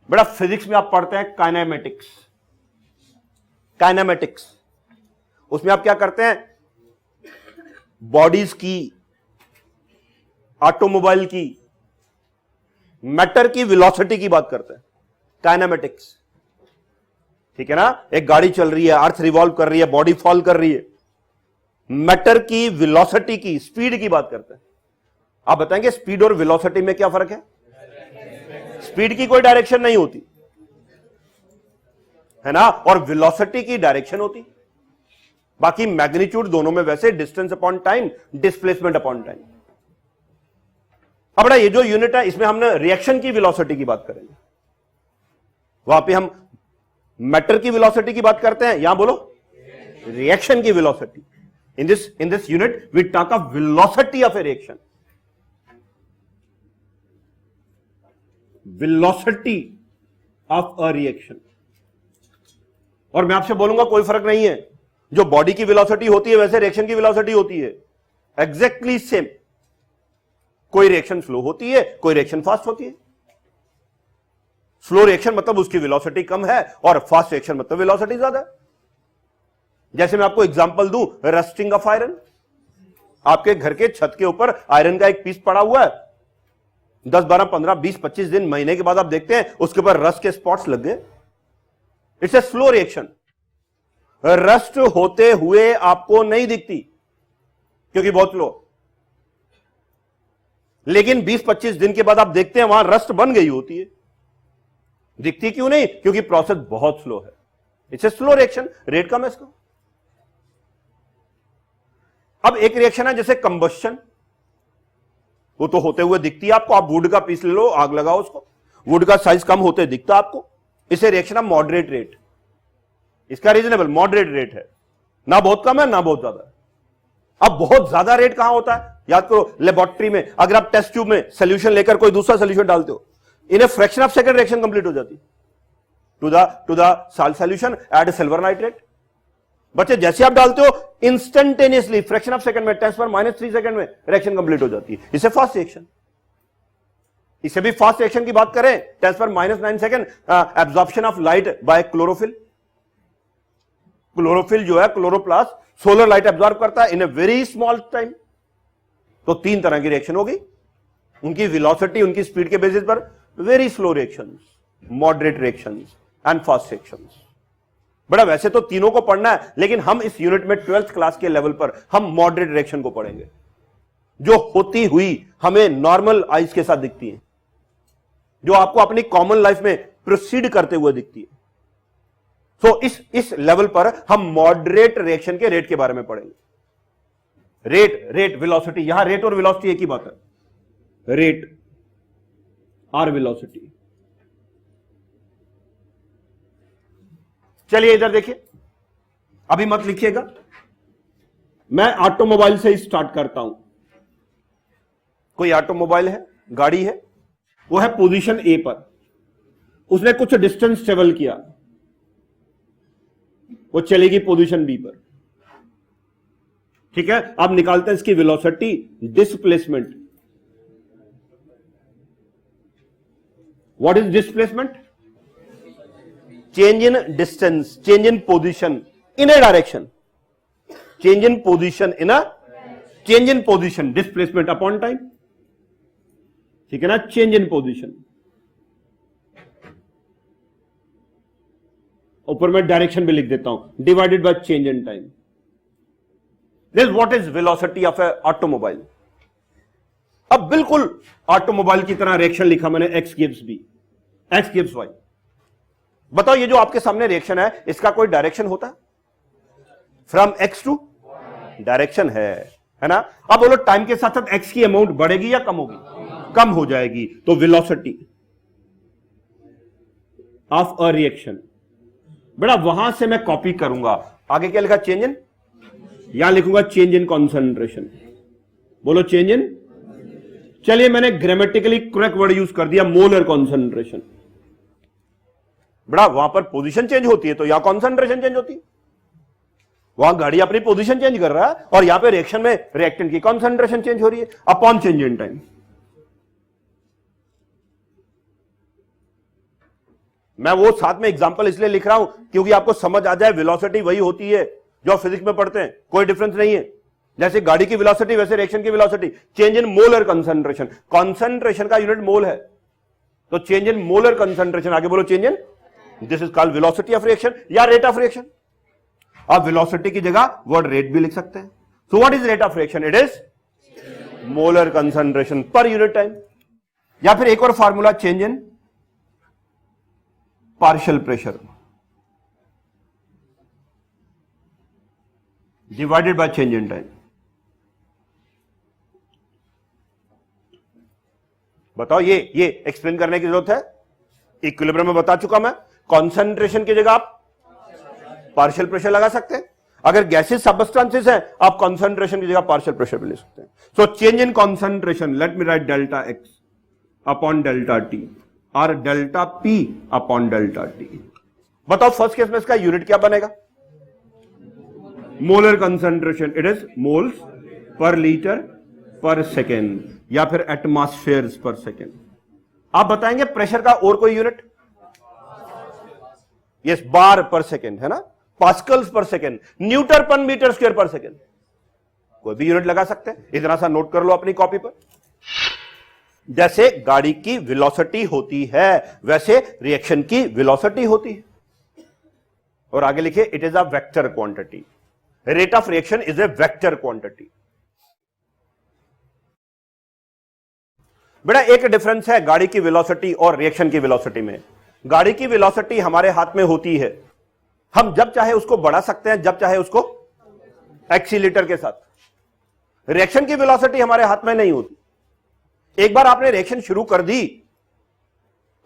बेटा फिजिक्स में आप पढ़ते हैं काइनेमेटिक्स। काइनेमेटिक्स उसमें आप क्या करते हैं, बॉडीज की, ऑटोमोबाइल की, मैटर की वेलोसिटी की बात करते हैं, काइनेमेटिक्स। ठीक है ना, एक गाड़ी चल रही है, अर्थ रिवॉल्व कर रही है, बॉडी फॉल कर रही है, मैटर की वेलोसिटी की, स्पीड की बात करते हैं। आप बताएंगे स्पीड और वेलोसिटी में क्या फर्क है? स्पीड की कोई डायरेक्शन नहीं होती है ना, और वेलोसिटी की डायरेक्शन होती। बाकी मैग्नीट्यूड दोनों में वैसे distance upon time, displacement upon time. अब बड़ा ये जो यूनिट है इसमें हमने रिएक्शन की वेलोसिटी की बात करेंगे। वहां पे हम मैटर की वेलोसिटी की बात करते हैं, यहां बोलो रिएक्शन की velocity. In this unit we talk of velocity of a reaction, velocity of a reaction. और मैं आपसे बोलूंगा कोई फर्क नहीं है, जो बॉडी की वेलोसिटी होती है वैसे रिएक्शन की वेलोसिटी होती है, एग्जैक्टली सेम। कोई रिएक्शन स्लो होती है, कोई रिएक्शन फास्ट होती है। स्लो रिएक्शन मतलब उसकी वेलोसिटी कम है और फास्ट रिएक्शन मतलब वेलोसिटी ज्यादा है। जैसे मैं आपको एग्जांपल दूं, रस्टिंग ऑफ आयरन। आपके घर के छत के ऊपर आयरन का एक पीस पड़ा हुआ है, 10, 12, 15, 20, 25 दिन, महीने के बाद आप देखते हैं उसके ऊपर रस्ट के स्पॉट्स लग गए। It's a slow reaction. Rust होते हुए आपको नहीं दिखती क्योंकि बहुत स्लो, लेकिन 20-25 दिन के बाद आप देखते हैं वहां रस्ट बन गई होती है। दिखती क्यों नहीं? क्योंकि प्रोसेस बहुत स्लो है। It's a slow reaction, rate कम है इसका। अब एक रिएक्शन है जैसे कंबस्शन, वो तो होते हुए दिखती है आपको। आप वुड का पीस ले लो, आग लगाओ उसको, वुड का साइज कम होते दिखता आपको। इसे रिएक्शन ऑफ मॉडरेट रेट, इसका रीजनेबल मॉडरेट रेट है, ना बहुत कम है ना बहुत ज्यादा। अब बहुत ज्यादा रेट कहां होता है? याद करो, लेबोरेटरी में अगर आप टेस्ट ट्यूब में सोल्यूशन लेकर कोई दूसरा सोल्यूशन डालते हो, in fraction of second reaction complete हो जाती। To the salt solution add silver nitrate. बच्चे जैसे आप डालते हो इंस्टेंटेनियसली फ्रैक्शन ऑफ सेकंड में, 10⁻³ सेकंड में रिएक्शन कंप्लीट हो जाती है। इसे फास्ट रिएक्शन। इसे भी फास्ट रिएक्शन की बात करें, 10⁻৯ second absorption of light by chlorophyll. Chlorophyll जो है, क्लोरोप्लास्ट, सोलर लाइट एब्जॉर्ब करता है इन ए वेरी स्मॉल टाइम। तो 3 तरह की रिएक्शन होगी, उनकी वेलोसिटी, उनकी स्पीड के बेसिस पर। Very slow reactions, moderate reactions and fast reactions. बड़ा वैसे तो तीनों को पढ़ना है, लेकिन हम इस यूनिट में 12th क्लास के लेवल पर हम मॉडरेट रिएक्शन को पढ़ेंगे, जो होती हुई हमें नॉर्मल आइज के साथ दिखती है, जो आपको अपनी कॉमन लाइफ में प्रोसीड करते हुए दिखती है। तो इस लेवल पर हम मॉडरेट रिएक्शन के रेट के बारे में पढ़ेंगे। रेट वेलोसिटी, यहां रेट और वेलोसिटी एक ही बात है। रेट और वेलोसिटी। चलिए इधर देखिए, अभी मत लिखिएगा, मैं ऑटोमोबाइल से स्टार्ट करता हूं। कोई ऑटोमोबाइल है, गाड़ी है, वो है पोजीशन ए पर, उसने कुछ डिस्टेंस ट्रेवल किया, वो चलेगी पोजीशन बी पर। ठीक है, अब निकालते हैं इसकी velocity, displacement. What is displacement? Change in distance, change in position in A direction, change in position in a, change in position, displacement upon time. ठीक है ना, चेंज इन पोजीशन। ऊपर में डायरेक्शन भी लिख देता हूं, divided by change in time. This what is velocity of a automobile. अब बिल्कुल ऑटोमोबाइल की तरह रिएक्शन लिखा मैंने, x gives b, x gives y. बताओ ये जो आपके सामने रिएक्शन है, इसका कोई डायरेक्शन होता है? फ्रॉम एक्स टू डायरेक्शन है ना। अब बोलो टाइम के साथ साथ एक्स की अमाउंट बढ़ेगी या कम होगी? कम हो जाएगी। तो वेलोसिटी ऑफ अ रिएक्शन, बड़ा वहां से मैं कॉपी करूंगा। आगे क्या लिखा? चेंज इन, यहां लिखूंगा चेंज इन कॉन्सेंट्रेशन। बोलो चेंज इन। चलिए मैंने ग्रामेटिकली करेक्ट वर्ड यूज कर दिया, मोलर कॉन्सेंट्रेशन। बड़ा वहां पर पोजीशन चेंज होती है तो यहां कॉन्सेंट्रेशन चेंज होती है। वहां गाड़ी अपनी पोजीशन चेंज कर रहा है और यहां पे रिएक्शन में रिएक्टेंट की कॉन्सेंट्रेशन चेंज हो रही है अपॉन चेंज इन टाइम। मैं वो साथ में एग्जांपल इसलिए लिख रहा हूं क्योंकि आपको समझ आ जाए वेलोसिटी वही होती है जो फिजिक्स में पढ़ते हैं, कोई डिफरेंस नहीं है। जैसे गाड़ी की वेलोसिटी वैसे रिएक्शन की velocity, change in molar concentration, concentration का यूनिट मोल है, तो चेंज इन मोलर कंसंट्रेशन, आगे बोलो change in, this is called velocity of reaction या रेट ऑफ रिएक्शन। आप वेलोसिटी की जगह वर्ड रेट भी लिख सकते हैं। So what is rate of reaction? It is molar concentration per unit time. या फिर एक और formula, change in partial pressure divided by change in time. बताओ, ये एक्सप्लेन करने की जरूरत है? इक्विलिब्रियम में बता चुका मैं, कंसंट्रेशन की जगह आप पार्शियल प्रेशर लगा सकते हैं। अगर गैसेस सब्सटेंसेस हैं, आप कंसंट्रेशन की जगह पार्शियल प्रेशर भी ले सकते हैं। So change in concentration, let me write delta x upon delta t और delta p upon delta t. बताओ फर्स्ट केस में इसका यूनिट क्या बनेगा? Molar concentration, it is moles पर लीटर पर सेकेंड या फिर एटमॉस्फेयर्स पर सेकेंड। आप बताएंगे प्रेशर का और कोई यूनिट? यस, बार पर सेकेंड है ना, पास्कल्स पर सेकेंड, न्यूटन पर मीटर स्क्वायर पर सेकेंड, कोई भी यूनिट लगा सकते हैं। इतना सा नोट कर लो अपनी कॉपी पर। जैसे गाड़ी की वेलोसिटी होती है वैसे रिएक्शन की वेलोसिटी होती है। और आगे लिखिए, it is a vector quantity, rate of reaction is a vector quantity. बेटा एक डिफरेंस है गाड़ी की वेलोसिटी और रिएक्शन की वेलोसिटी में। गाड़ी की वेलोसिटी हमारे हाथ में होती है, हम जब चाहे उसको बढ़ा सकते हैं, जब चाहे उसको एक्सीलेटर के साथ। रिएक्शन की वेलोसिटी हमारे हाथ में नहीं होती। एक बार आपने रिएक्शन शुरू कर दी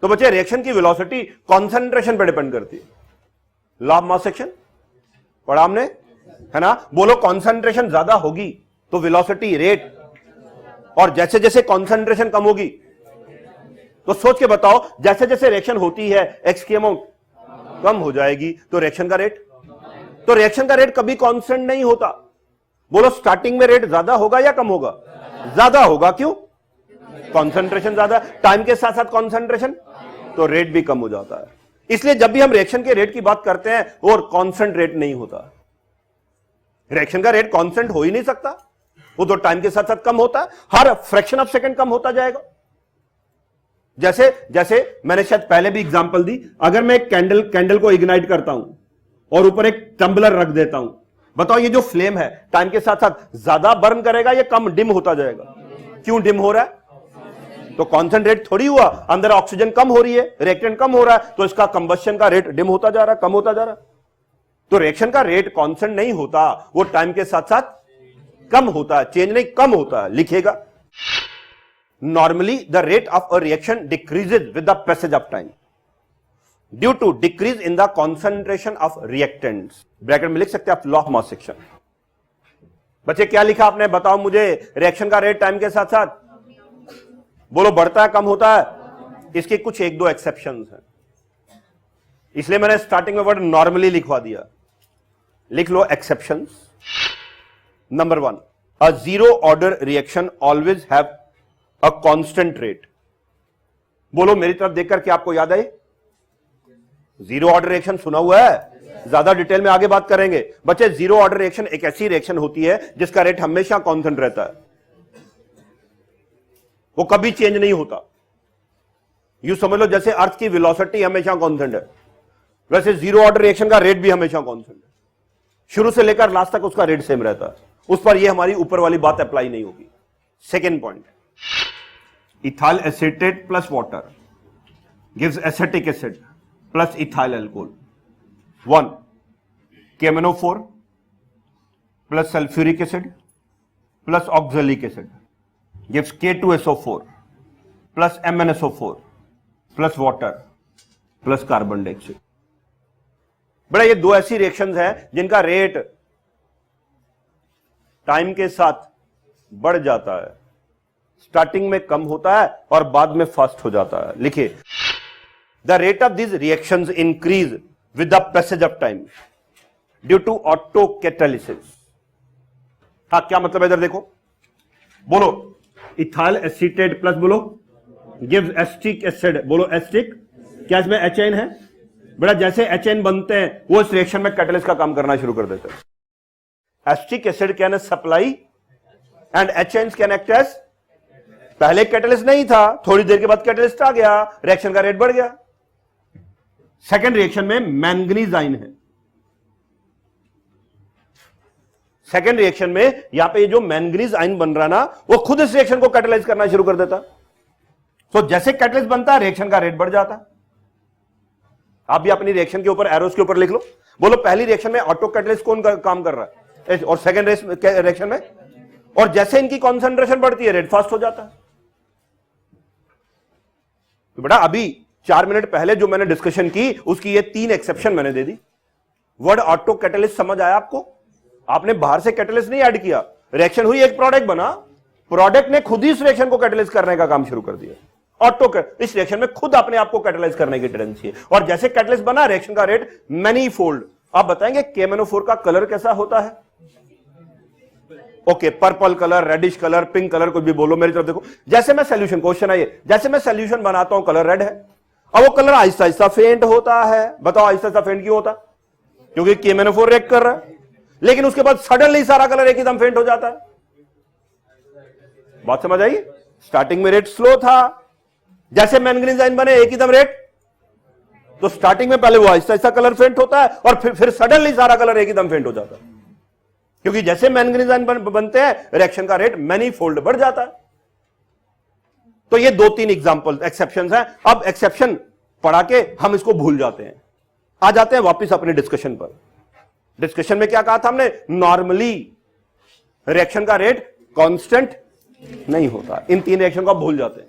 तो बच्चे रिएक्शन की वेलोसिटी कंसंट्रेशन पर डिपेंड करती है। लॉ ऑफ मास एक्शन पढ़ा हमने, है ना? बोलो कंसंट्रेशन ज्यादा होगी तो वेलोसिटी रेट, और जैसे जैसे कंसंट्रेशन कम होगी तो सोच के बताओ, जैसे जैसे रिएक्शन होती है एक्स की अमाउंट कम हो जाएगी तो रिएक्शन का रेट, तो रिएक्शन का रेट कभी कांस्टेंट नहीं होता। बोलो स्टार्टिंग में रेट ज्यादा होगा या कम होगा? ज्यादा होगा। क्यों? कंसंट्रेशन ज्यादा, टाइम के साथ साथ कंसंट्रेशन, तो रेट भी कम हो जाता है। इसलिए जब भी हम रिएक्शन के रेट की बात करते हैं और कांस्टेंट रेट नहीं होता। रिएक्शन का रेट कांस्टेंट हो ही नहीं सकता, वो तो टाइम के साथ साथ कम होता है, हर फ्रैक्शन ऑफ सेकंड कम होता जाएगा। जैसे जैसे मैंने शायद पहले भी एग्जांपल दी, अगर मैं एक कैंडल को इग्नाइट करता हूं और ऊपर एक टम्बलर रख देता हूं, बताओ ये जो फ्लेम है टाइम के साथ साथ ज्यादा बर्न करेगा या कम डिम होता जाएगा? क्यों डिम हो रहा है? तो कॉन्सेंट्रेट थोड़ी हुआ, अंदर ऑक्सीजन कम हो रही है, रिएक्टेंट कम हो रहा है, तो इसका कंबशन का रेट डिम होता जा रहा है, कम होता जा रहा है। तो रिएक्शन का रेट कांस्टेंट नहीं होता, वो टाइम के साथ साथ कम होता है, चेंज नहीं कम होता है। लिखिएगा, normally the rate of a reaction decreases with the passage of time due to decrease in the concentration of reactants. Bracket में लिख सकते हैं आप, लॉ ऑफ मास एक्शन। बच्चे क्या लिखा आपने? बताओ मुझे, रिएक्शन का रेट टाइम के साथ साथ बोलो बढ़ता है कम होता है? इसके कुछ एक दो एक्सेप्शंस हैं, इसलिए मैंने स्टार्टिंग में वर्ड नॉर्मली लिखवा दिया। लिख लो exceptions. Number 1, a zero order reaction always have a constant rate. बोलो मेरी तरफ देखकर क्या आपको याद आए? जीरो ऑर्डर रिएक्शन सुना हुआ है, ज्यादा डिटेल में आगे बात करेंगे। बच्चे जीरो ऑर्डर रिएक्शन एक ऐसी रिएक्शन होती है जिसका रेट हमेशा कांस्टेंट रहता है, वो कभी चेंज नहीं होता। यू समझ लो जैसे अर्थ की वेलोसिटी हमेशा कांस्टेंट है, वैसे जीरो ऑर्डर रिएक्शन का रेट भी हमेशा कांस्टेंट है। शुरू से लेकर लास्ट तक उसका रेट सेम रहता है, उस पर यह हमारी ऊपर वाली बात अप्लाई नहीं होगी। Second point, ethyl acetate plus water gives acetic acid plus ethyl alcohol. 1, KMnO4 plus sulphuric acid plus oxalic acid gives K2SO4 plus MnSO4 plus water plus carbon dioxide. बड़ा ये दो ऐसी रिएक्शंस हैं जिनका रेट टाइम के साथ बढ़ जाता है, स्टार्टिंग में कम होता है और बाद में फास्ट हो जाता है। लिखिए, the rate of these reactions increase with the passage of time due to autocatalysis. हाँ, क्या मतलब है? इधर देखो, बोलो इथाइल एसीटेट प्लस बोलो गिव्स एसिटिक एसिड, बोलो एसिटिक क्या इसमें HN है? बेटा जैसे HN बनते हैं वो इस रिएक्शन में कैटलिस्ट का काम करना शुरू कर देते हैं. Acetic acid can supply and HNs can act as. पहले कैटलिस्ट नहीं था, थोड़ी देर के बाद कैटलिस्ट आ गया, रिएक्शन का रेट बढ़ गया. सेकेंड रिएक्शन में मैंगनीज आयन है. सेकेंड रिएक्शन में यहां पे जो मैंगनीज आयन बन रहा ना, वो खुद इस रिएक्शन को कैटलाइज करना शुरू कर देता. तो जैसे कैटलिस्ट बनता है रिएक्शन का रेट बढ़ जाता है. आप भी अपनी रिएक्शन के ऊपर एरोस के ऊपर लिख लो. बोलो पहली रिएक्शन में ऑटो कैटलिस्ट कौन काम कर रहा है, और सेकेंड रिएक्शन में, और जैसे इनकी कॉन्सेंट्रेशन बढ़ती है रेट फास्ट हो जाता है. तो बेटा अभी 4 मिनट पहले जो मैंने डिस्कशन की उसकी ये 3 एक्सेप्शन मैंने दे दी. वर्ड ऑटो कैटलिस्ट समझ आया आपको? आपने बाहर से कैटलिस्ट नहीं ऐड किया, रिएक्शन हुई, एक प्रोडक्ट बना, प्रोडक्ट ने खुद ही इस रिएक्शन को कैटलाइज करने का काम शुरू कर दिया. ऑटो इस रिएक्शन में खुद अपने आप को कैटलाइज करने की टेंडेंसी है, और जैसे कैटलिस्ट बना रिएक्शन का रेट मैनी फोल्ड. आप बताएंगे KMnO4 का कलर कैसा होता है? Okay, purple colour, reddish colour, pink colour, कुछ भी बोलो, मेरी तरफ देखो. जैसे मैं सोल्यूशन, क्वेश्चन आइए, जैसे मैं सोल्यूशन बनाता हूं कलर रेड है, अब वो कलर आहिस्ता आहिस्ता फेंट होता है. बताओ आहिस्ता आहिस्ता फेंट क्यों होता? क्योंकि KMnO4 रिएक्ट कर रहा है. लेकिन उसके बाद सडनली सारा कलर एक एकदम फेंट हो जाता है. बात समझ आई? स्टार्टिंग में रेट स्लो था, जैसे मैंगनीज आयन बने एक एकदम रेट, तो स्टार्टिंग में पहले वो आहिस्ता आहिस्ता कलर फेंट होता है, और फिर सडनली सारा कलर एक एकदम फेंट हो जाता है. क्योंकि जैसे मैंगनीज आयन बनते हैं रिएक्शन का रेट मैनी फोल्ड बढ़ जाता है. तो ये 2-3 एग्जांपल एक्सेप्शंस हैं. अब एक्सेप्शन पढ़ा के हम इसको भूल जाते हैं. आ जाते हैं वापस अपने डिस्कशन पर. डिस्कशन में क्या कहा था हमने? नॉर्मली रिएक्शन का रेट कांस्टेंट नहीं होता. इन 3 रिएक्शन को आप भूल जाते हैं,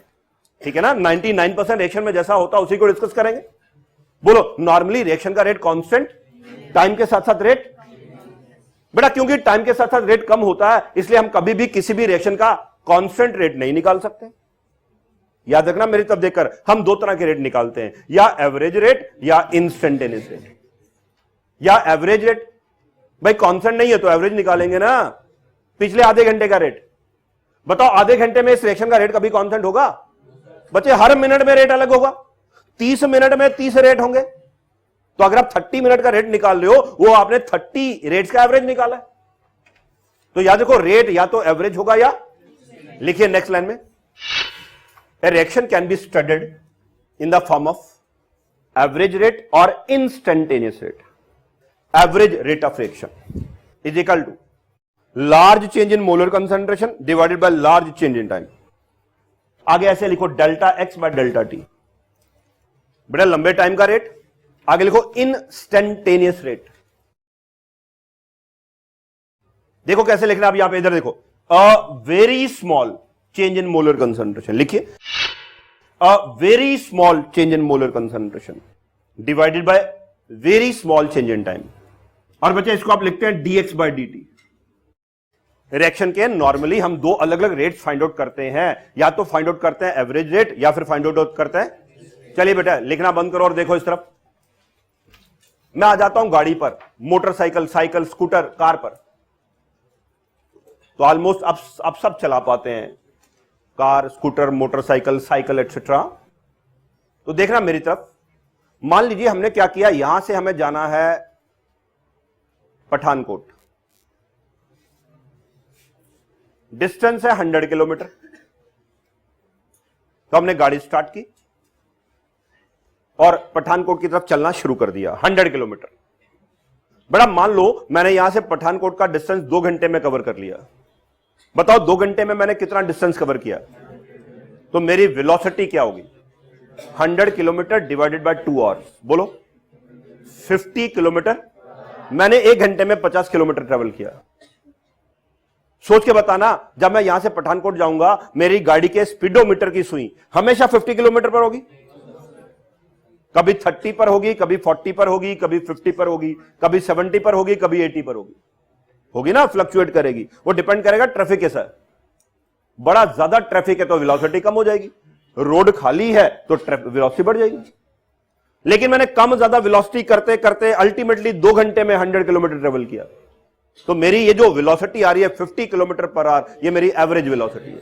ठीक है ना? 99% रिएक्शन में जैसा होता है उसी को डिस्कस करेंगे. बोलो नॉर्मली रिएक्शन का रेट कांस्टेंट, टाइम के साथ साथ रेट. बेटा क्योंकि टाइम के साथ साथ रेट कम होता है, इसलिए हम कभी भी किसी भी रिएक्शन का कांस्टेंट रेट नहीं निकाल सकते. याद रखना मेरी तरफ देखकर, हम 2 तरह के रेट निकालते हैं, या एवरेज रेट या इंस्टेंटेनियस रेट. या एवरेज रेट, भाई कांस्टेंट नहीं है तो एवरेज निकालेंगे ना. पिछले आधे घंटे का रेट बताओ, आधे घंटे में इस रिएक्शन का रेट कभी कांस्टेंट होगा? बच्चे हर मिनट में रेट अलग होगा. 30 मिनट में 30 रेट होंगे. तो अगर आप 30 मिनट का रेट निकाल रहे हो, वो आपने 30 रेट्स का एवरेज निकाला है. तो याद रखो रेट या तो एवरेज होगा या, लिखिए नेक्स्ट लाइन में, a reaction can be studied in the form of average rate और instantaneous rate. Average rate of reaction is equal to large change in molar concentration divided by large change in time. आगे ऐसे लिखो delta x by delta t. बेटा लंबे time का rate, आगे लिखो instantaneous rate. देखो कैसे लिखना, आप यहां पे इधर देखो, a very small change in molar concentration. लिखिए a very small change in molar concentration divided by very small change in time. और बच्चे इसको आप लिखते हैं dx बाय dt. रिएक्शन के नॉर्मली हम 2 अलग अलग रेट्स फाइंड आउट करते हैं, या तो फाइंड आउट करते हैं एवरेज रेट या फिर फाइंड आउट करते हैं. चलिए बेटा लिखना बंद करो और देखो इस तरफ. मैं आ जाता हूं गाड़ी पर, मोटरसाइकिल, साइकिल, स्कूटर, कार पर. तो ऑलमोस्ट अब सब चला पाते हैं, car, scooter, motorcycle, cycle etcetera. तो देखना मेरी तरफ, मान लीजिए हमने क्या किया, यहां से हमें जाना है पठानकोट. डिस्टेंस है 100 किलोमीटर. तो हमने गाड़ी स्टार्ट की और पठानकोट की तरफ चलना शुरू कर दिया 100 किलोमीटर. बड़ा मान लो मैंने यहां से पठानकोट का डिस्टेंस 2 घंटे में कवर कर लिया. बताओ 2 घंटे में मैंने कितना डिस्टेंस कवर किया? तो मेरी वेलोसिटी क्या होगी? 100 किलोमीटर डिवाइडेड बाय 2 आवर्स. बोलो 50 किलोमीटर. मैंने 1 घंटे में 50 किलोमीटर ट्रेवल किया. सोच के बताना, जब मैं यहां से पठानकोट जाऊंगा मेरी गाड़ी के स्पीडोमीटर की सुई हमेशा 50 किलोमीटर पर होगी. कभी 30 पर होगी, कभी 40 पर होगी, कभी 50 पर होगी, कभी 70 पर होगी, कभी 80 पर होगी ना, फ्लक्चुएट करेगी. वो डिपेंड करेगा ट्रैफिक कैसा है. बड़ा ज्यादा ट्रैफिक है तो वेलोसिटी कम हो जाएगी, रोड खाली है तो वेलोसिटी बढ़ जाएगी. लेकिन मैंने कम ज्यादा वेलोसिटी करते करते अल्टीमेटली 2 घंटे में 100 किलोमीटर ट्रेवल किया. तो मेरी ये जो वेलोसिटी आ रही है 50 किलोमीटर पर आवर, ये मेरी एवरेज वेलोसिटी है.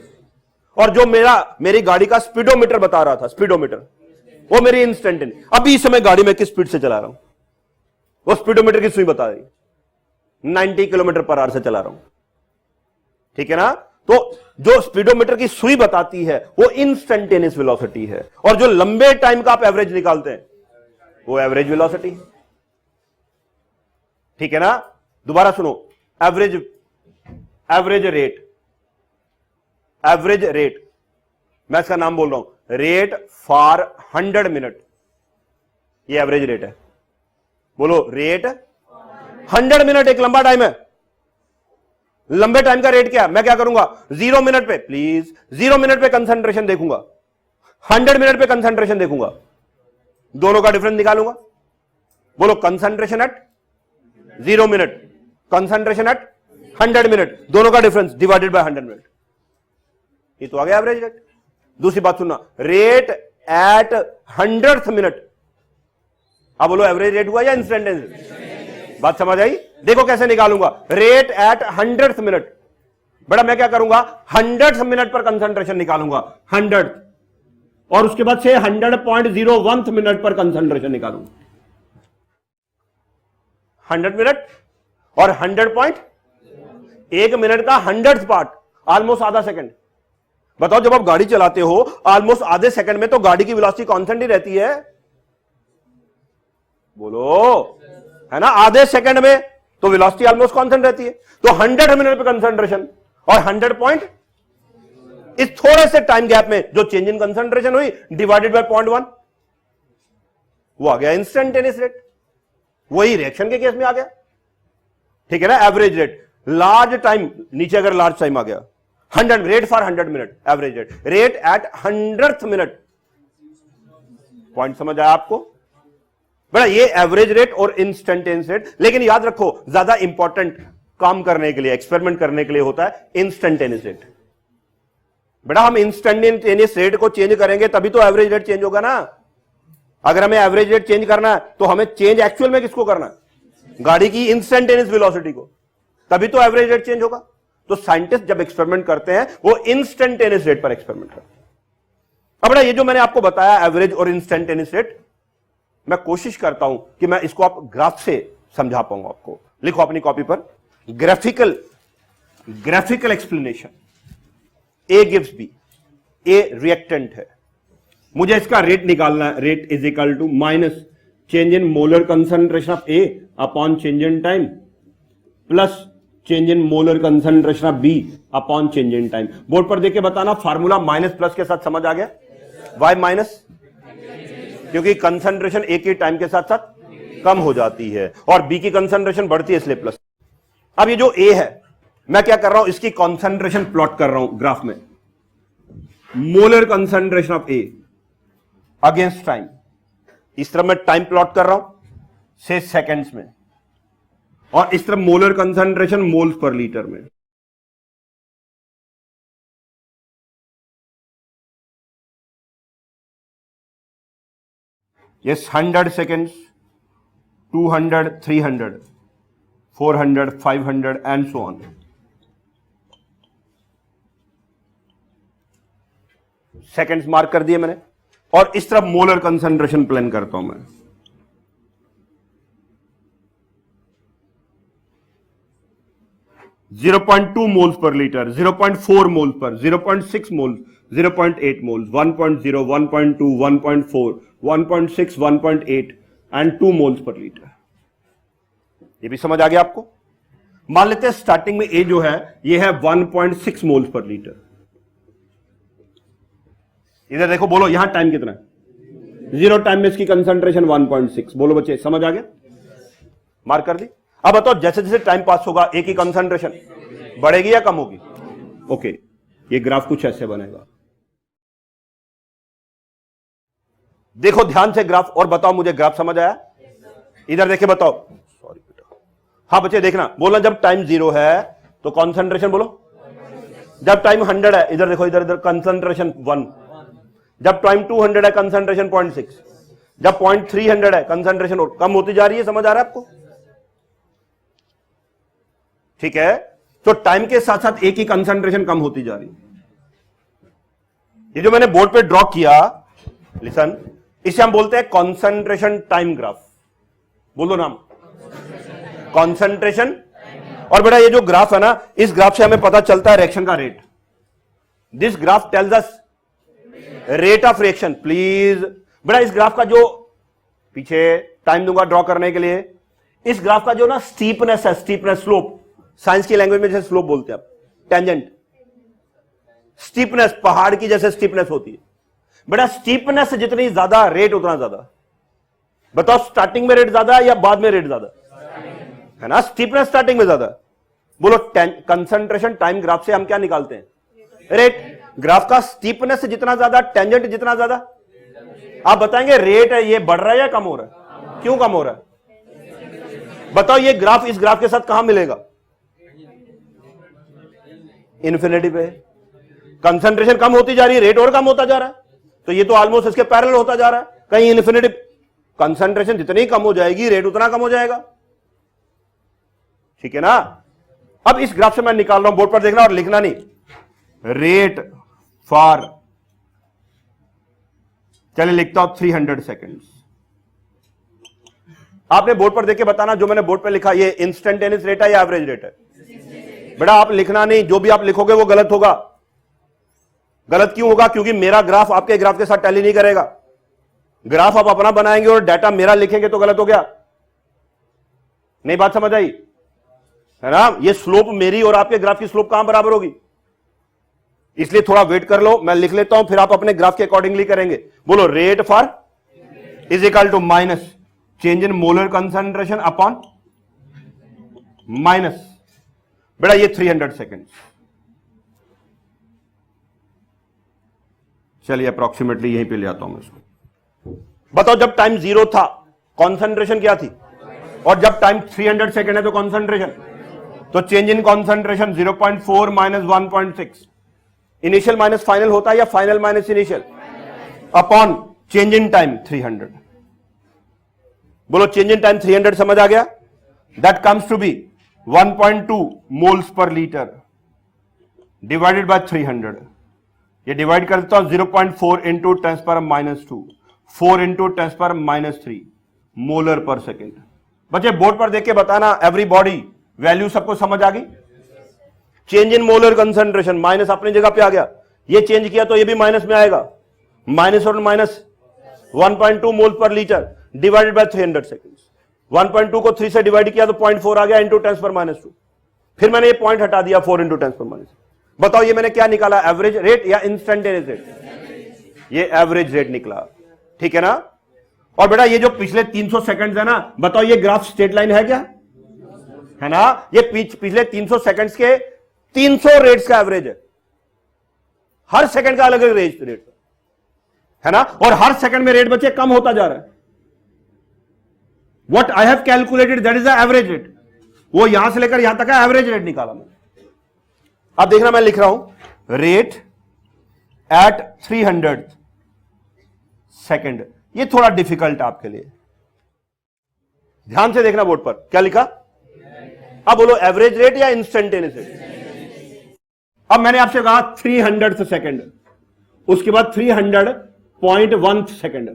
और जो मेरी गाड़ी का स्पीडोमीटर बता रहा था, स्पीडोमीटर वो मेरी इंस्टेंटेनियस। अभी इस समय गाड़ी में किस स्पीड से चला रहा हूं, वो स्पीडोमीटर की सुई बता रही, 90 किलोमीटर पर आवर से चला रहा हूं, ठीक है ना। तो जो स्पीडोमीटर की सुई बताती है वो इंस्टेंटेनियस वेलोसिटी है, और जो लंबे टाइम का आप एवरेज निकालते हैं वो एवरेज वेलोसिटी, ठीक है ना। दोबारा सुनो, एवरेज रेट, एवरेज रेट, मैं इसका नाम बोल रहा हूं रेट फॉर 100 मिनट, ये एवरेज रेट है। बोलो, रेट 100 मिनट एक लंबा टाइम है। लंबे टाइम का रेट क्या है? मैं क्या करूंगा, 0 मिनट पे, प्लीज 0 मिनट पे कंसंट्रेशन देखूंगा, 100 मिनट पे कंसंट्रेशन देखूंगा, दोनों का डिफरेंस निकालूंगा। बोलो, concentration at 0 minute, concentration at 100 minute, दोनों का डिफरेंस डिवाइडेड बाय 100 मिनट, ये तो आ गया एवरेज रेट। दूसरी बात सुनना, रेट एट 100th मिनट, अब बोलो एवरेज रेट हुआ या इंस्टेंटेनियस? बात समझ आई? देखो कैसे निकालूंगा, रेट एट 100th मिनट, बड़ा मैं क्या करूंगा, 100th मिनट पर कंसंट्रेशन निकालूंगा, 100, और उसके बाद से 100.01 मिनट पर कंसंट्रेशन निकालूंगा, 100 मिनट और 100 मिनट का 100th पार्ट, ऑलमोस्ट आधा सेकंड। बताओ, जब आप गाड़ी चलाते हो ऑलमोस्ट आधे सेकंड में तो गाड़ी की वेलोसिटी कांस्टेंट ही रहती है, बोलो, है ना। आधे सेकंड में तो वेलोसिटी ऑलमोस्ट कांस्टेंट रहती है। तो 100 मिनट पे कंसंट्रेशन और 100 पॉइंट, इस थोड़े से टाइम गैप में जो चेंज इन कंसंट्रेशन हुई डिवाइडेड बाय 0.1, वो आ गया इंस्टेंटेनियस रेट। वही रिएक्शन के केस में आ गया, ठीक है ना। एवरेज रेट, लार्ज टाइम, नीचे अगर लार्ज टाइम आ गया, 100 rate for 100 minute, average rate, rate at 100th minute. Point समझ आया आपको? बड़ा ये एवरेज रेट और इंस्टेंटेनियस रेट, लेकिन याद रखो ज्यादा इंपॉर्टेंट काम करने के लिए, एक्सपेरिमेंट करने के लिए होता है इंस्टेंटेनियस रेट। बेटा हम इंस्टेंटेनियस रेट को चेंज करेंगे तभी तो एवरेज रेट चेंज होगा ना। अगर हमें एवरेज रेट चेंज करना है तो हमें चेंज एक्चुअल में किसको करना है, गाड़ी की इंस्टेंटेनियस वेलोसिटी को, तभी तो एवरेज रेट चेंज होगा। तो साइंटिस्ट जब एक्सपेरिमेंट करते हैं वो इंस्टेंटेनियस रेट पर एक्सपेरिमेंट करते हैं। अब बेटा ये जो मैंने आपको बताया एवरेज और इंस्टेंटेनियस रेट, मैं कोशिश करता हूं कि मैं इसको आप ग्राफ से समझा पाऊंगा आपको। लिखो अपनी कॉपी पर, graphical explanation. A gives B, A reactant है, मुझे इसका रेट निकालना है। Rate is equal to minus change in molar concentration of A upon change in time plus change in molar concentration of B upon change in time. Board पर देख के बताना, formula minus plus के साथ समझ आ गया? वाई माइनस, क्योंकि कंसंट्रेशन ए के टाइम के साथ साथ कम हो जाती है और बी की कंसंट्रेशन बढ़ती है, इसलिए प्लस। अब ये जो ए है, मैं क्या कर रहा हूं, इसकी कंसंट्रेशन प्लॉट कर रहा हूं ग्राफ में। Molar concentration of A against time, इस तरफ मैं टाइम प्लॉट कर रहा हूं से सेकंड्स में, और इस तरफ molar concentration moles per litre में। Yes, 100 seconds, 200, 300, 400, 500 and so on. Seconds mark कर दिए मैंने, और इस तरफ मोलर कंसंट्रेशन प्लान करता हूं मैं। .2 moles per litre, 0.4 moles per, 0.6 moles, 0.8 moles, 1.0, 1.2, 1.4, 1.6, 1.8 and 2 moles per litre. ये भी समझ आ गया आपको? मान लेते हैं स्टार्टिंग में ए जो है ये है 1.6 मोल्स पर लीटर। इधर देखो, बोलो यहां टाइम कितना है, 0 टाइम में इसकी कंसंट्रेशन 1.6। बोलो बच्चे, समझ आ गया? मार्क कर दी। अब बताओ, जैसे जैसे टाइम पास होगा ए की कंसंट्रेशन बढ़ेगी या कम होगी? ओके, ये ग्राफ कुछ ऐसे बनेगा। देखो ध्यान से ग्राफ, और बताओ मुझे ग्राफ समझ आया? इधर देखे बताओ। सॉरी बेटा, हाँ बच्चे देखना, बोलना जब टाइम 0 है तो कंसंट्रेशन बोलो, जब टाइम 100 है, इधर देखो, इधर कंसंट्रेशन 1, जब टाइम 200 है कंसंट्रेशन 0.6, जब 0.300 है कंसंट्रेशन और कम होती जा रही है। समझ आ रहा है आपको? ठीक है, तो टाइम के साथ साथ ए की कंसंट्रेशन कम होती जा रही है। ये जो मैंने बोर्ड पे ड्रॉ किया, लिसन, इसे हम बोलते हैं कॉन्सेंट्रेशन टाइम ग्राफ। बोलो नाम, कॉन्सेंट्रेशन। और बेटा ये जो ग्राफ है ना, इस ग्राफ से हमें पता चलता है रिएक्शन का rate. This graph tells us rate of reaction. Please बेटा इस ग्राफ का जो, पीछे टाइम दूंगा ड्रॉ करने के लिए, इस ग्राफ का जो ना स्टीपनेस है, स्टीपनेस, स्लोप, साइंस की लैंग्वेज में जैसे स्लोप बोलते हैं आप, टेंजेंट, स्टीपनेस, पहाड़ की जैसे स्टीपनेस होती है। बेटा स्टीपनेस जितनी ज्यादा रेट उतना ज्यादा। बताओ स्टार्टिंग में रेट ज्यादा है या बाद में रेट ज्यादा है? ना, स्टीपनेस स्टार्टिंग में ज्यादा। बोलो कंसंट्रेशन टाइम ग्राफ से हम क्या निकालते हैं? रेट। ग्राफ का स्टीपनेस जितना ज्यादा, टेंजेंट जितना ज्यादा। आप बताएंगे रेट है ये बढ़ रहा है या कम हो रहा है? क्यों कम हो रहा है? बताओ ये ग्राफ इस ग्राफ के साथ कहां मिलेगा? इन्फिनिटी पे। कंसंट्रेशन कम होती जा रही है, रेट और कम होता जा रहा है, तो ये तो ऑलमोस्ट इसके पैरेलल होता जा रहा है। कहीं इन्फिनिटी, कंसंट्रेशन जितनी कम हो जाएगी रेट उतना कम हो जाएगा। ठीक है ना? अब इस ग्राफ से मैं निकाल रहा हूं, बोर्ड पर देखना और लिखना नहीं, रेट फॉर, चलिए लिखता हूं 300 सेकेंड्स। आपने बोर्ड पर देख के बताना जो मैंने बोर्ड पर लिखा ये इंस्टेंटेनियस रेट है या एवरेज रेट है? बेटा आप लिखना नहीं, जो भी आप लिखोगे वो गलत होगा। गलत क्यों होगा? क्योंकि मेरा ग्राफ आपके ग्राफ के साथ टैली नहीं करेगा। ग्राफ आप अपना बनाएंगे और डाटा मेरा लिखेंगे तो गलत हो गया। नहीं बात समझ आई है ना? ये स्लोप मेरी और आपके ग्राफ की स्लोप कहां बराबर होगी? इसलिए थोड़ा वेट कर लो, मैं लिख लेता हूं, फिर आप अपने ग्राफ के अकॉर्डिंगली करेंगे। बोलो rate for is equal to minus change in molar concentration upon minus, बेटा ये 300 सेकेंड। चलिए अप्रोक्सीमेटली यहीं पे ले आता हूं मैं इसको। बताओ जब टाइम 0 था कंसंट्रेशन क्या थी, और जब टाइम 300 सेकेंड है तो कंसंट्रेशन, तो change in concentration 0.4 minus 1.6, initial minus final होता है या final minus initial, upon change in time 300। बोलो चेंज इन टाइम 300 समझ आ गया? That comes to be 1.2 moles पर लीटर डिवाइडेड बाय 300। ये डिवाइड कर देता हूं 0.4 इंटू 10⁻², 4 इंटू 10⁻³ मोलर पर सेकेंड। बच्चे बोर्ड पर देख के बताना एवरी बॉडी वैल्यू सबको समझ आ गई? Change in molar concentration, minus अपनी जगह पे आ गया, ये चेंज किया तो ये भी माइनस में आएगा, माइनस और माइनस 1.2 मोल पर लीटर डिवाइडेड बाय 300 सेकेंड्स। 1.2 को 3 से डिवाइड किया तो 0.4 आ गया इंटू 10⁻²। फिर मैंने ये पॉइंट हटा दिया 4 इंटू 10⁻²। बताओ ये मैंने क्या निकाला, एवरेज रेट या इंस्टेंटेनियस रेट? ये एवरेज रेट निकला। ठीक है ना? और बेटा ये जो पिछले 300 सेकंड्स है ना, बताओ ये ग्राफ स्ट्रेट लाइन है क्या? है ना? ये पिछले 300 सेकंड्स के 300 रेट्स का एवरेज है। हर सेकंड का अलग अलग रेट है ना? और हर सेकंड में रेट बच्चे कम होता जा रहा है। What I have calculated that is the average rate. वो यहां से लेकर यहां तक का एवरेज रेट निकाला मैंने। अब देखना मैं लिख रहा हूं रेट एट 300 सेकेंड। ये थोड़ा डिफिकल्ट आपके लिए, ध्यान से देखना बोर्ड पर क्या लिखा। अब बोलो एवरेज रेट या इंस्टेंटेनियस रेट? अब मैंने आपसे कहा 300 सेकेंड, उसके बाद 300.1 सेकेंड।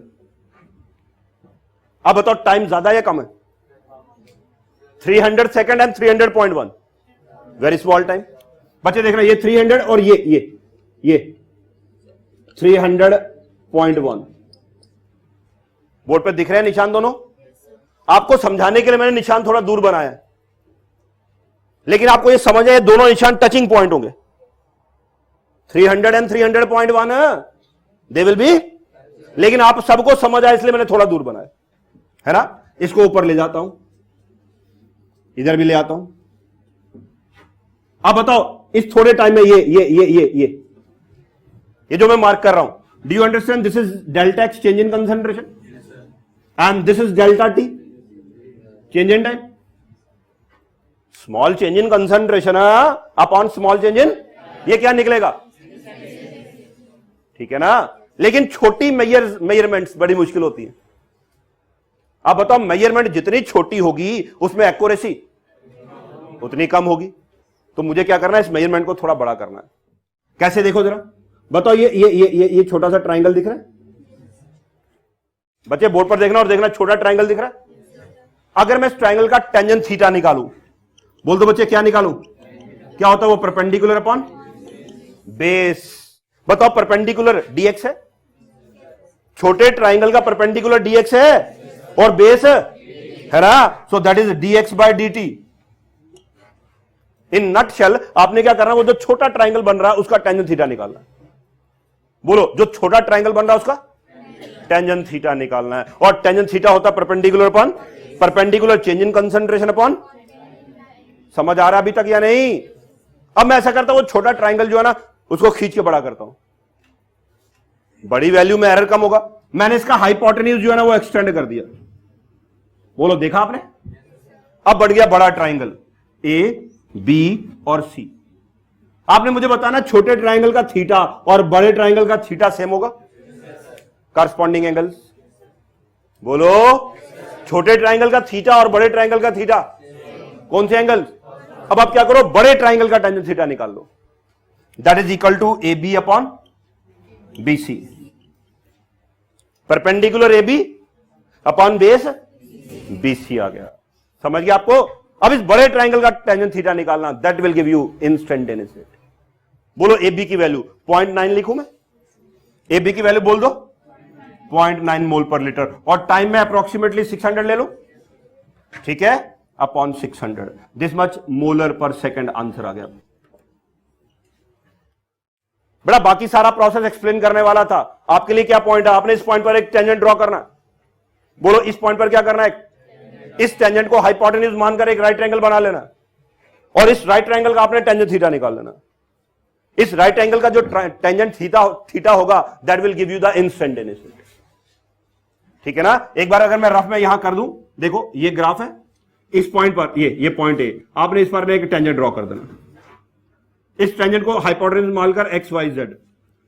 अब बताओ टाइम ज्यादा या कम है? 300 second and 300.1, very small time. बच्चे देखना ये 300 और ये 300.1 बोर्ड पे दिख रहे हैं निशान दोनों? आपको समझाने के लिए मैंने निशान थोड़ा दूर बनाया है, लेकिन आपको ये समझ आए दोनों निशान टचिंग पॉइंट होंगे। 300 एंड 300.1 दे विल बी, लेकिन आप सबको समझ आए इसलिए मैंने थोड़ा दूर बनाया है ना। इसको ऊपर ले जाता हूं, इधर भी ले आता हूं। अब बताओ इस थोड़े टाइम में ये जो मैं मार्क कर रहा हूं, do you understand? This is delta x change in concentration and this is delta T change in time. Small change in concentration upon small change इन, ये क्या निकलेगा? ठीक है ना? लेकिन छोटी मेजरमेंट्स बड़ी मुश्किल होती है। अब बताओ मेजरमेंट जितनी छोटी होगी उसमें एक्यूरेसी उतनी कम होगी, तो मुझे क्या करना है, इस मेजरमेंट को थोड़ा बड़ा करना है। कैसे देखो जरा, बताओ ये छोटा सा ट्राइंगल दिख रहा है, बच्चे बोर्ड पर देखना और देखना, छोटा ट्रायंगल दिख रहा है। अगर मैं इस ट्रायंगल का टेंजेंट थीटा निकालूं, बोल दो बच्चे क्या निकालूं, क्या होता है वो, परपेंडिकुलर अपॉन बेस। बताओ परपेंडिकुलर dx है, छोटे ट्राइंगल का परपेंडिकुलर dx है और बेस है ना, so that is dx by dt। In nutshell आपने क्या करना, वो जो छोटा ट्राइंगल बन रहा है उसका टेंजेंट थीटा निकालना है। बोलो, जो छोटा ट्राइंगल बन रहा है उसका टेंजेंट थीटा निकालना है, और टेंजेंट थीटा होता है perpendicular upon perpendicular change in concentration upon. समझ आ रहा है अभी तक या नहीं? अब मैं ऐसा करता हूं, वो छोटा ट्राइंगल जो है ना उसको खींच के बड़ा करता हूं, बड़ी वैल्यू में एरर कम होगा। मैंने इसका हाइपोटेन्यूज जो है ना वो एक्सटेंड कर दिया। बोलो देखा आपने? अब बढ़ गया बड़ा ट्राइंगल ए बी और सी। आपने मुझे बताना छोटे ट्राइंगल का थीटा और बड़े ट्राइंगल का थीटा सेम होगा, कॉरस्पॉन्डिंग एंगल्स। बोलो, छोटे ट्राइंगल का थीटा और बड़े ट्राइंगल का थीटा कौन से एंगल्स? अब आप क्या करो, बड़े ट्राइंगल का टेंजेंट थीटा निकाल लो, that is equal to A B upon B C, perpendicular A B upon base B C आ गया। समझ गया आपको? अब इस बड़े ट्राइंगल का टेंजेंट थीटा निकालना, that will give you instantaneous rate. बोलो ए बी की वैल्यू 0.9 लिखूं मैं, ए बी की वैल्यू बोल दो 0.9 मोल पर लीटर, और टाइम में अप्रोक्सीमेटली 600 ले लो, ठीक है, अपॉन 600, दिस मच मोलर पर सेकंड आंसर आ गया। बड़ा बाकी सारा प्रोसेस एक्सप्लेन करने वाला था, आपके लिए क्या पॉइंट है, आपने इस पॉइंट पर एक टेंजेंट ड्रॉ करना। बोलो इस पॉइंट पर क्या करना है, इस टेंजेंट को हाइपोटेन्यूज मानकर एक राइट एंगल बना लेना, और इस राइट एंगल का आपने टेंजेंट थीटा निकाल लेना। इस राइट एंगल का जो टेंजेंट थीटा होगा that will give you the instantaneous rate. ठीक है ना? एक बार अगर मैं रफ में यहां कर दूं, देखो ये ग्राफ है, इस पॉइंट पर ये पॉइंट है, आपने इस पर एक टेंजेंट ड्रॉ कर देना, इस टेंजेंट को हाइपोटेन्यूज मानकर एक्स वाई जेड,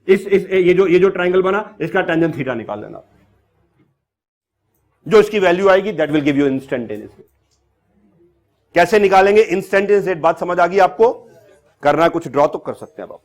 ये जो ट्राइंगल बना इसका टेंजेंट थीटा निकाल लेना, जो इसकी वैल्यू आएगी that will give you instantaneous rate. कैसे निकालेंगे इंस्टेंटेनियस रेट, बात समझ आ गई आपको? करना कुछ ड्रॉ तो कर सकते हैं आप।